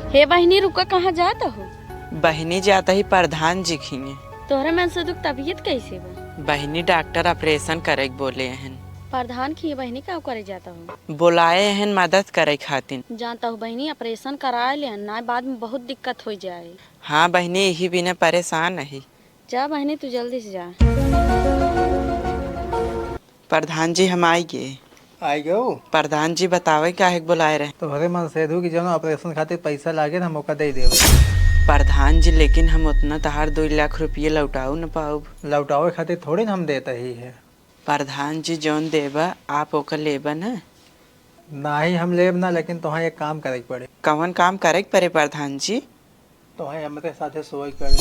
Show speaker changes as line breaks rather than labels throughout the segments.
हे बहनी रुका, कहाँ जाता हो?
बहनी जाता ही प्रधान जी खिए।
तोहरे मन से दुख तबीयत कैसे बा?
बहनी डॉक्टर ऑपरेशन करे बोले हन।
प्रधान की बहनी का करे जाता हो?
बुलाए हन मदद करे खातिर।
जानता हो बहनी, ऑपरेशन करा ले ना, बाद में बहुत दिक्कत हो जाए।
हाँ बहनी, यही बिना परेशान है।
जा बहनी, तू जल्दी से जा।
प्रधान जी हम आई गए।
आई गयो।
प्रधान जी बतावे काहे बुलाए रहे?
तोहरे मन से दू कि जौन ऑपरेशन खातिर पैसा लागे ना मौका दे देवे।
प्रधान जी लेकिन हम उतना तहार 2 लाख रुपये लौटाऊ न पाऊ।
लौटावे खातिर थोड़ी ना हम देता ही है।
प्रधान जी जौन देबा आप ओकर लेबा न।
ना ही हम लेब ना, लेकिन तोहाँ एक काम करे के पड़े।
कौन काम करे के पड़े प्रधान जी?
तोहाँ हमरे साथे सोई करे।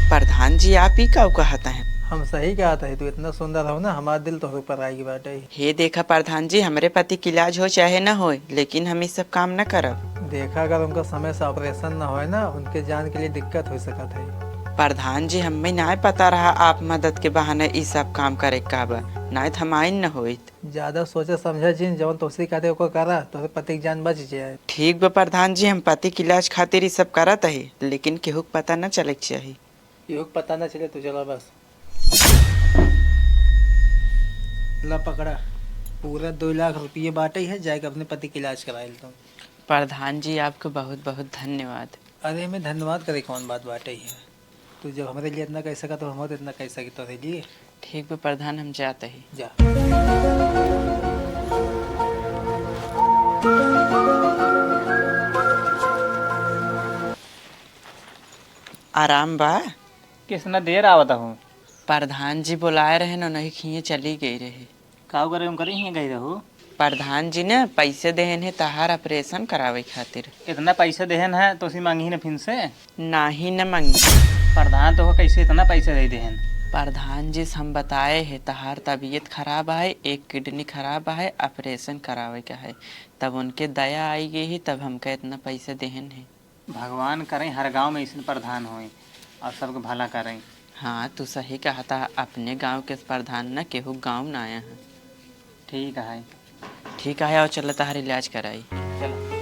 प्रधान जी आप ही का कहता है?
हम सही कहता है, तू इतना सुंदर हो ना, हमारा दिल तो पर आई बाटे।
हे देखा प्रधान जी, हमरे पति की इलाज हो चाहे न हो, लेकिन हम इस सब काम न करब।
देखा अगर उनका समय से ऑपरेशन ना होए ना, उनके जान के लिए दिक्कत हो सकत है।
प्रधान जी हमें ना पता रहा आप मदद के बहाने ई सब काम करे का बा, ना हम आइन न होइत।
ज्यादा सोचे समझे जिन जवन तोसी कहते ओको करा, तोहरे पति की जान बच जाए।
ठीक बा प्रधान जी, हम पति की इलाज खातिर ई सब करत है, लेकिन केहू के पता न चले के चाहिए।
केहू के पता ना चले तो चलो बस। ला पकड़ा, पूरा 2 लाख रुपये बाटे है, जाएगा अपने पति का इलाज कराए तुम।
प्रधान जी आपको बहुत बहुत धन्यवाद।
अरे मैं धन्यवाद करे कौन बात बाटे है। तू जब हमारे लिए इतना कह सका तो हम इतना कह सके तो लिए।
ठीक बा प्रधान, हम जाते ही।
जा।
आराम बा?
कितना देर आवता हूँ?
प्रधान जी बुलाए रहे न, नहीं खिए चली गई रहे।
काऊ करे करे ही गई रहू?
प्रधान जी ने पैसे देहन है तहार ऑपरेशन करावे खातिर।
इतना पैसा देहन है तो उसी मांगी न फिर से?
नाही न मंगी।
प्रधान तो कैसे इतना पैसा दे देहन?
प्रधान जी से हम बताए है तहार तबीयत खराब है, एक किडनी खराब है, ऑपरेशन करावे का है, तब उनके दया आई गई है, तब हमका इतना पैसे देहन है।
भगवान करें हर गांव में ऐसे प्रधान होए और सबको भला करें।
हाँ तू सही कहा था, अपने गांव के प्रधान न केहू गांव न आया है।
ठीक है।
ठीक है, और चल तहार इलाज कराई।
चलो।